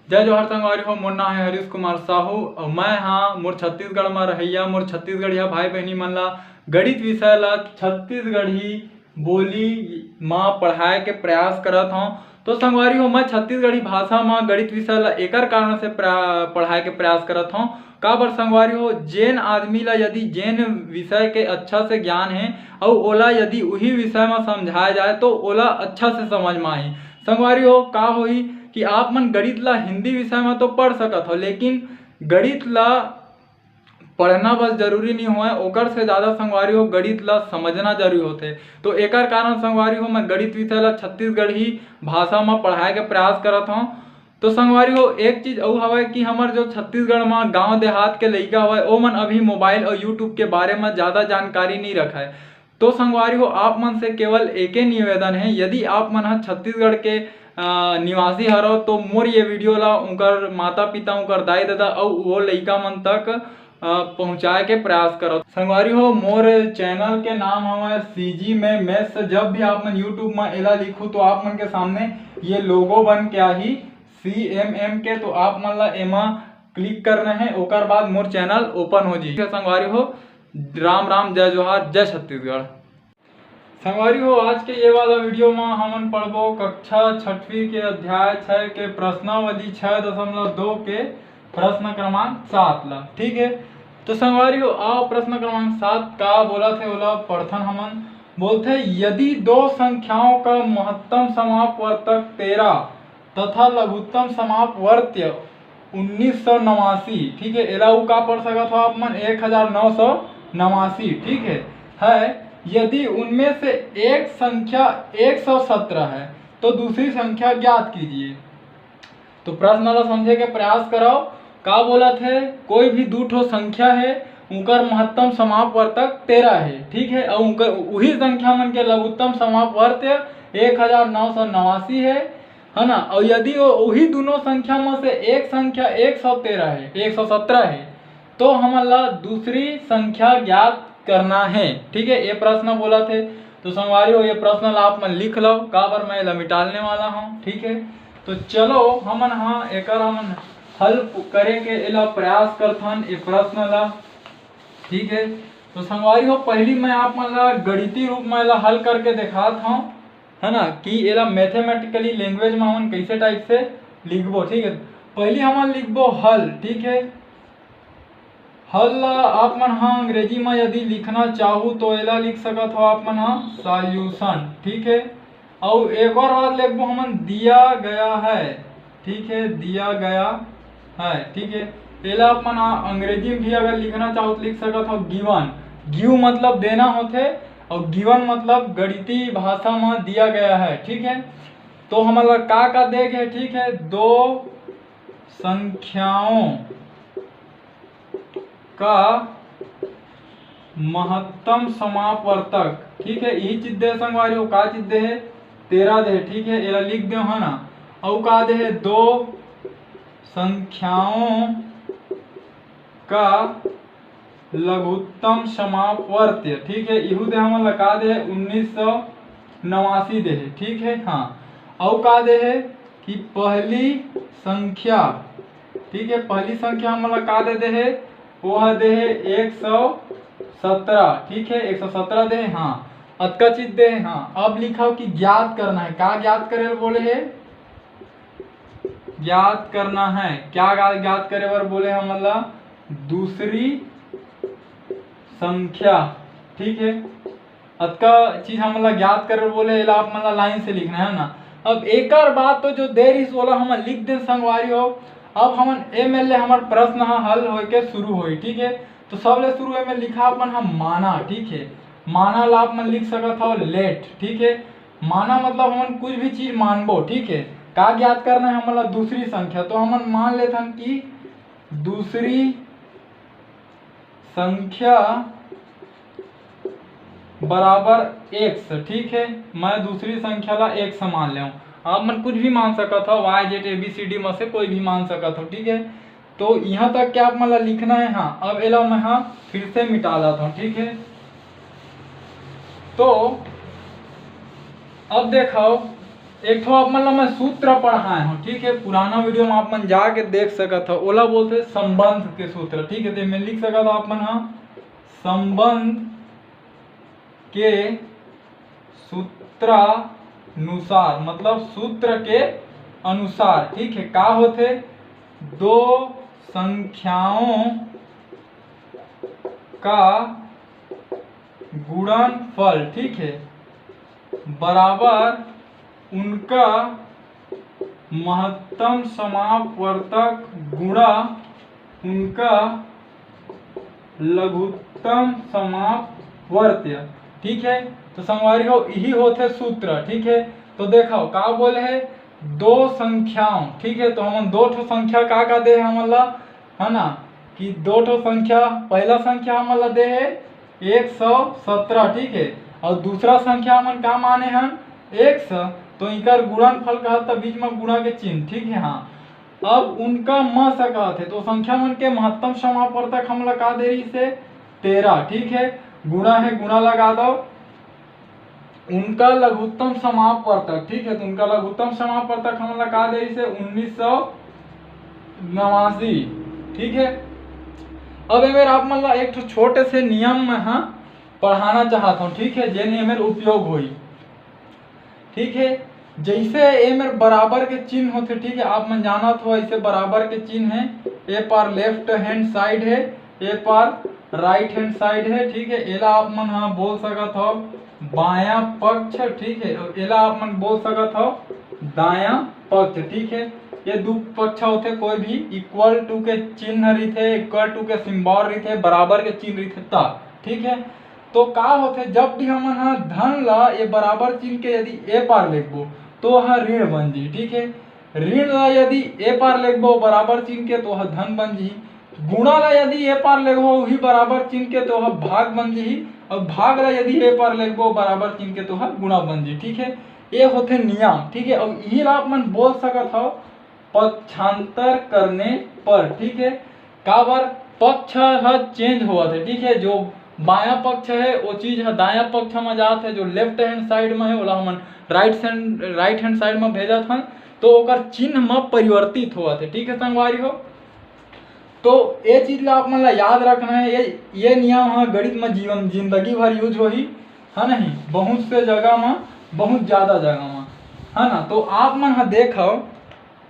जय जोहर संगवारी हो। मोर नाम है हरीश कुमार साहू और मैं हाँ मोर छत्तीसगढ़ में रहिया मोर छत्तीसगढ़िया भाई बहनी मन ला गणित विषय ला छत्तीसगढ़ी बोली माँ पढ़ाए के प्रयास करत हूँ। तो संगवारी हो मैं छत्तीसगढ़ी भाषा में गणित विषय ला एकर कारण से पढ़ाए के प्रयास करत हूँ। का बर संगवारी हो जेन आदमी ला यदि जेन विषय के अच्छा से ज्ञान है और ओला यदि वही विषय में समझाया जाए तो ओला अच्छा से समझ में आही। संगवारी हो का होई कि आप मन गणित ला हिंदी विषय में तो पढ़ सकत हो, लेकिन गणित ला पढ़ना बस जरूरी नहीं हुआ ओकर से ज़्यादा संगवारी हो गणित ला समझना जरूरी होते। तो एकर कारण संगवारी हो मैं गणित विषय ला छत्तीसगढ़ी भाषा में पढ़ाए के प्रयास करत हूँ। तो संगवारी हो एक चीज और हवा कि हमार जो छत्तीसगढ़ में गांव देहात के लइका हवा ओ मन अभी मोबाइल और यूट्यूब के बारे में ज़्यादा जानकारी नहीं रखा है। तो संगवारी हो आप मन से केवल एक ही निवेदन है, यदि आप मन छत्तीसगढ़ के निवासी हरो तो मोर ये वीडियो ला उनकर माता पिता उनकर दाई दादा और वो लइका मन तक पहुँचाए के प्रयास करो। संगवारी हो मोर चैनल के नाम हमारे सीजी में मैथ्स। जब भी आप मन यूट्यूब में एला लिखो तो आप मन के सामने ये लोगो बन के आही CMM के, तो आप मन ला एमा क्लिक करना है ओकर बाद मोर चैनल ओपन हो जी। संगवारी हो राम राम जय जोहार जय छत्तीसगढ़। संगवारी हो आज के ये वाला वीडियो में हमन पढ़बो कक्षा 6वीं के अध्याय 6 के प्रश्नावली 6.2 के प्रश्न क्रमांक 7 ला। ठीक है, तो संगवारी हो आओ प्रश्न क्रमांक 7 का बोला थे ओला पढ़थन। हमन बोलते यदि दो संख्याओं का महत्तम समापवर्तक 13 तथा लघुत्तम समापवर्त्य 1989, ठीक है, एलाऊ का पढ़ सकत हो आप मन 1989, ठीक है यदि उनमें से एक संख्या 117 है तो दूसरी संख्या ज्ञात कीजिए। तो प्रश्न ला समझे के प्रयास करो। का बोला थे कोई भी दो ठो संख्या है उनकर महत्तम समापवर्तक 13 है, ठीक है, और उनकर वही संख्या मन के लघुत्तम समापवर्त्य 1989 है ना। और यदि वही दोनों संख्या में से एक संख्या 117 है तो हमन ला दूसरी संख्या ज्ञात करना है। ठीक है, ये प्रश्न बोला थे। तो संगवारी हो ये प्रश्न ला आप मन लिख लो का बर मैं ला मिटालने वाला हूँ। ठीक है, तो चलो हमन हाँ एकर हमन हल करे के एला प्रयास करथन ये प्रश्न ला। ठीक है, तो संगवारी हो पहली मैं आप मन ला गणितीय रूप में ला हल करके दिखात हूँ, है ना, कि एला मैथमेटिकली लैंग्वेज में हमन कैसे टाइप से लिखबो। ठीक है, पहली हमन लिखबो हल। ठीक है, हल ला आप मन हाँ अंग्रेजी में यदि लिखना चाहूँ तो एला लिख सकत हो आप मन हाँ सॉल्यूशन। ठीक है, और एक और बात लिखबो हमन दिया गया है। ठीक है, दिया गया है। ठीक है, एला आप मन अंग्रेजी में भी अगर लिखना चाहो तो लिख सकत हो गिवन। गिव मतलब देना होते और गिवन मतलब गणितीय भाषा में दिया गया है। ठीक है, तो हमारा का देंगे। ठीक है, दो संख्याओं का महत्तम समापवर्तक। ठीक है, यही चीज दे संगवारी हो का चीज दे है 13 दे। ठीक है, एला लिख दो है ना। और का दे है दो संख्याओं का लघुत्तम समापवर्त्य। ठीक है, इहू दे हमन लगा दे 1989 दे है। ठीक है, हाँ, और का दे है कि पहली संख्या। ठीक है, पहली संख्या हमन लगा दे है वो दे है 117। ठीक है, 117 दे है। हाँ, अतका चीज दे है। हाँ, अब लिखा कि ज्ञात करना है। का ज्ञात करे बोले है ज्ञात करना है। क्या ज्ञात करे बर बोले हमन ला दूसरी संख्या। ठीक है, अतका चीज हमन ला ज्ञात करे बोले एला आप मन ला लाइन से लिखना है ना। अब एकर बात तो जो देर इस बोला हमन लिख दे संगवारी हो। अब हमन एमएलए हमार प्रश्न हल होय के शुरू होई। ठीक है, तो सबले शुरू में लिखा अपन हम माना। ठीक है, माना ला आप मन लिख सकत हो लेट। ठीक है, माना मतलब हमन कुछ भी चीज मानबो। ठीक है, का ज्ञात करना है हमन दूसरी संख्या, तो हमन मान लेथन कि दूसरी संख्या बराबर x। ठीक है, मैं दूसरी संख्या ला x मान ले। आप मन कुछ भी मान सकत हो y z ABCD में से कोई भी मान सकत हो। ठीक है, तो यहाँ तक क्या आप मन ला लिखना है। हाँ, अब एला मैं हाँ फिर से मिटा लाता हूँ। ठीक है, तो अब देखो एक तो आप मतलब मैं सूत्र पढ़ाए हूँ, ठीक है, पुराना वीडियो में आप मन जाके देख सकत हो, ओला बोलते संबंध के सूत्र, ठीक है। तो मैं लिख सकता था आप मन, हाँ, संबंध के सूत्रानुसार, मतलब सूत्र के अनुसार, ठीक है, का होते दो संख्याओं का गुणनफल, ठीक है, बराबर उनका महत्तम समापवर्तक गुणा उनका लघुत्तम समापवर्त्य, ठीक है। तो संगवारी हो यही होते सूत्र, ठीक है। तो देखो का बोले है दो संख्याओं, ठीक है। तो हम दो ठो संख्या का दे हमला, है ना, कि दो ठो संख्या, पहला संख्या हमला दे है 117, ठीक है, और दूसरा संख्या हमन का माने हम 100, तो इनकर गुणनफल कहता बीच में गुणा के चिन्ह, ठीक है। हाँ, अब उनका म सका थे तो संख्या मन के महत्तम समापवर्तक हमला का दे रही से 13, ठीक है, गुणा है, गुणा लगा दो, उनका लघुत्तम समापवर्तक, ठीक है। तो उनका लघुत्तम समापवर्तक हमला का दे रही से 1989, ठीक है। अब अगर आप मतलब एक तो छोटे से नियम में हाँ पढ़ाना चाहता हूँ, ठीक है, जे नियम उपयोग हुई, ठीक है। जैसे ए मेरे बराबर के चिन्ह होते, ठीक है, आप मन जाना तो ऐसे बराबर के चिन्ह है, ए पर लेफ्ट हैंड साइड है, ए पर राइट हैंड साइड है, ठीक है। एला आप मन हाँ बोल सकत हो बायां पक्ष, ठीक है, और एला आप मन बोल सकत हो दायां पक्ष, ठीक है। ये दो पक्ष होते, कोई भी इक्वल टू के चिन्ह रहते, इक्वल टू के सिंबल रहते, बराबर के चिन्ह रहते ता, ठीक है। तो का होते जब भी हम हाँ धन ला ये बराबर चिन्ह के यदि ए पार लिखबो तो हाँ ऋण बन जी, ठीक है। ऋण ला यदि ए पार लिखबो बराबर चिन्ह के तो हाँ धन बन जी, गुणा ला यदि ए पार लिखबो वही बराबर चिन्ह के तो हाँ भाग बन जी, और भाग ला यदि ए पार लिखबो बराबर चिन्ह के तो हाँ गुणा बन जी, ठीक है। ये होते नियम, ठीक है। और यही आप मन बोल सकत हो पक्षांतर करने पर, ठीक है, का बार पक्ष चेंज हुआ था, ठीक है। जो बाया पक्ष है वो चीज है दाया पक्ष में जात है, जो लेफ्ट हैंड साइड में है ओला हमन राइट हैंड साइड में भेजा था, तो ओकर चिन्ह में परिवर्तित हुआ थे, ठीक है संगवारी हो। तो ये चीज ला आप मन ला याद रखना है, ये नियम हाँ गणित में जीवन जिंदगी भर यूज होही, है नहीं, बहुत से जगह में, बहुत ज्यादा जगह में, है ना। तो आप मन हाँ देखो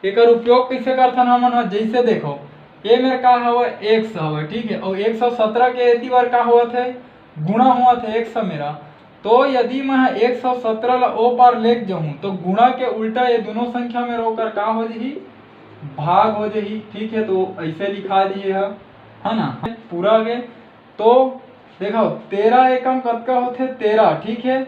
एक उपयोग कैसे करथन हमन हाँ, जैसे देखो ये मेरे का हवा 100 हवा, ठीक है, और 117 के एती बार का हुआ थे गुणा हुआ थे 100 मेरा, तो यदि मैं 117 ला ओ पार लेके जाऊं तो गुणा के उल्टा ये दोनों संख्या में रोकर का हो जाही भाग हो जाही, ठीक है। तो ऐसे लिखा दिए है ना पूरा के। तो देखो 13 एकम कतका होते 13, ठीक है,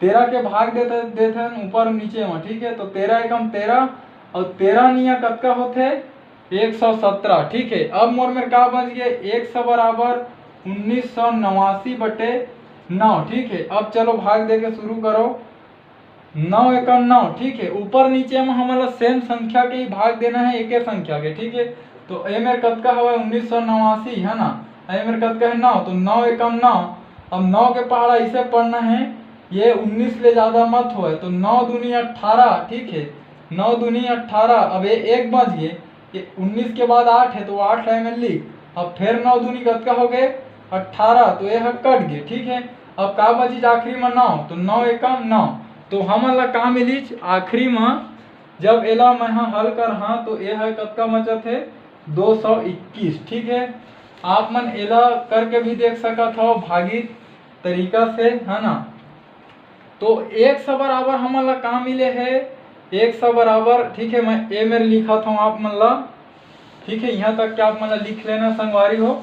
13 के भाग देते ऊपर नीचे में, ठीक है। तो 13 एकम 13 और 13 निया कतका होते 117, ठीक है। अब मोर में का बच गया 100 बराबर 1989/9, ठीक है। अब चलो भाग दे के शुरू करो, 9 एकम 9, ठीक है, ऊपर नीचे में हमारा सेम संख्या के ही भाग देना है एक संख्या के, ठीक है। तो ए मेरे कद का हवा 1989, है ना, ए मेरे कद का है 9, तो 9 एकम 9, अब 9 के पहाड़ा इसे पढ़ना है, ये 19 ले ज्यादा मत हो, तो 9 दूनी 18, ठीक है, 9 दूनी 18, अब ये एक बच गए, 19 के बाद 8 है तो 8 लाइन में लिख, अब फिर 9 दूनी कतका हो गए 18, तो यह कट गए, ठीक है। अब का बची आखिरी में 9, तो 9 एकम 9, तो हमन ला का मिली आखिरी में जब एला मैं हल कर हाँ तो ये है कतका बचत है 221, ठीक है। आप मन एला करके भी देख सकत हो भागित तरीका से, है ना। तो 100 बराबर हमन ला का मिले है 100 बराबर, ठीक है, मैं ए मेरे लिखा था आप मन ला, ठीक है, यहाँ तक क्या आप मन ला लिख लेना संगवारी हो।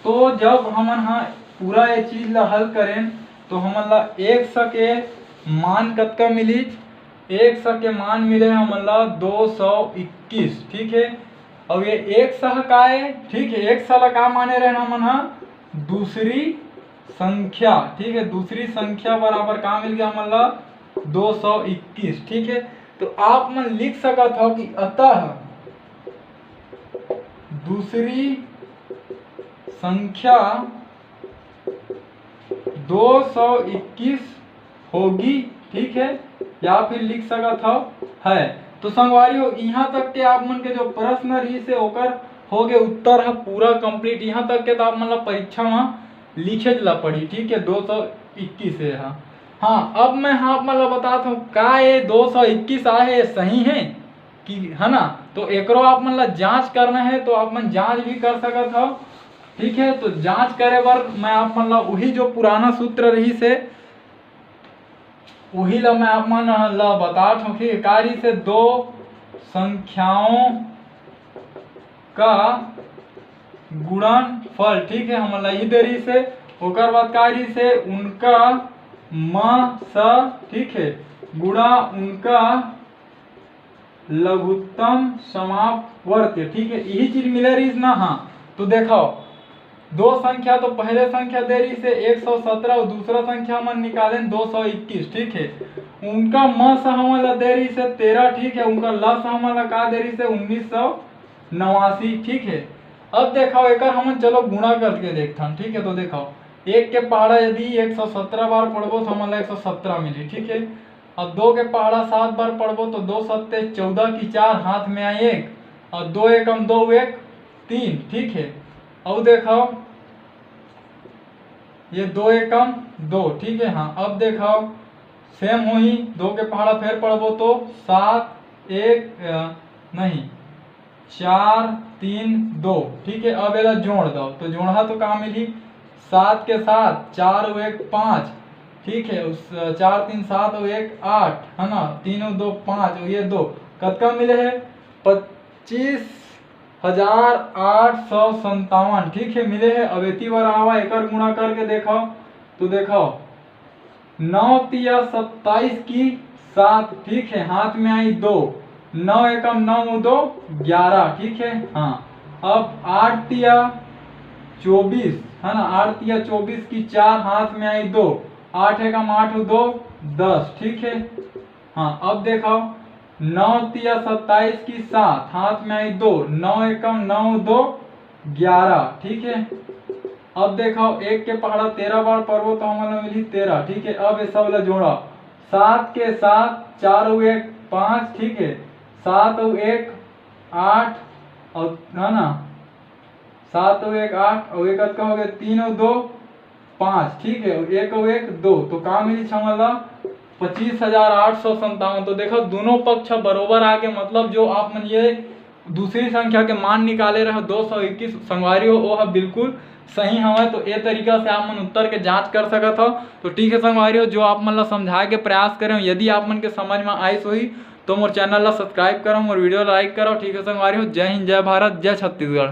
तो जब हमन हाँ पूरा ये चीज ला हल करें तो हमन ला 100 के मान कतका मिली 100 के मान मिले हमन ला 221, ठीक है। अब ये 100 का है, ठीक है, 100 ला का माने रहे हमन हाँ दूसरी संख्या, ठीक है, दूसरी संख्या बराबर का मिल गया हमन ला 221, ठीक है। तो आप मन लिख सकत हो कि अतः दूसरी संख्या 221 होगी, ठीक है, या फिर लिख सकत हो है। तो संगवारी हो यहाँ तक के आप मन के जो प्रश्न रही से ओकर हो गए उत्तर है पूरा कंप्लीट। यहाँ तक के तो आप मतलब परीक्षा में लिखे ला पड़ी, ठीक है, 221 है। हाँ अब मैं आप मतलब बताता हूँ का ये 221 आए सही है कि है ना। तो एकरो आप मतलब जांच करना है तो आप मन जांच भी कर सकत हो, ठीक है। तो जांच करे बार मैं आप मतलब वही जो पुराना सूत्र रही से वही ला मैं आप मन ला बतात हूँ कि कार्य से दो संख्याओं का गुणनफल, ठीक है, हम यही देरी से ओकर बाद कार्य से उनका म स, ठीक है, गुणा उनका लघुत्तम समापवर्त्य, ठीक है, यही चीज मिले रही ना। हाँ तो देखो दो संख्या तो पहले संख्या दे रही से 117 और दूसरा संख्या मन निकाले 221, ठीक है। उनका म स हमला दे रही से 13, ठीक है, उनका ल स हमला का दे रही से 1989, ठीक है। अब देखो एक हम चलो गुणा करके देखता, ठीक है। तो देखो एक के पहाड़ा यदि 117 बार पढ़बो तो हमारा 117 मिली, ठीक है। और दो के पहाड़ा 7 बार पढ़बो तो 2 सत्ते 14 की 4 हाथ में आई 1 और 2 एकम 2 1 3, ठीक है। और देखो ये 2 एकम 2, ठीक है। हाँ अब देखो सेम हो ही 2 के पहाड़ा फिर पढ़बो तो 7 1 नहीं 4 3 2, ठीक है। अब एला जोड़ दो तो जोड़ा तो कहाँ मिली 7 के साथ 4 और 1 5, ठीक है। उस 4 3 7 और 1 8 है ना, 3 और 2 5 और ये 2 कतका मिले है 25,857, ठीक है, मिले है। अब इतनी बार आवा एक गुणा करके देखो तो देखो 9 तिया 27 की 7, ठीक है, हाथ में आई 2, 9 एकम 9 2 11, ठीक है। हाँ अब 8 तिया 24 है ना, 8 तिया 24 की 4 हाथ में आई 2, 8 एकम 8 2 10, ठीक है। हाँ अब देखो 9 तिया 27 की 7 हाथ में आई 2, 9 एकम 9 2 11, ठीक है। अब देखो एक के पहाड़ा 13 बार पढ़बो तो हमारा मिली 13, ठीक है। अब ये सब ला जोड़ा 7 के साथ 4 और 1 5, ठीक है, 7 और 1 8 और है ना 7 और 1 8 और एक का हो गया 3 और 2 5, ठीक है, 1 और 1 2, तो कहाँ मिली छमला 25,857। तो देखो दोनों पक्ष बरोबर आ गए, मतलब जो आप मन ये दूसरी संख्या के मान निकाले रहे 221 संगवारी हो वो बिल्कुल सही हवा। तो ये तरीका से आप मन उत्तर के जांच कर सकत हो। तो ठीक है संगवारी हो, जो आप मन ला समझाए के प्रयास करें, यदि आप मन के समझ में आई सोही तो मोर चैनल ला सब्सक्राइब करो, मोर वीडियो लाइक करो, ठीक है संगवारी हो। जय हिंद, जय भारत, जय छत्तीसगढ़।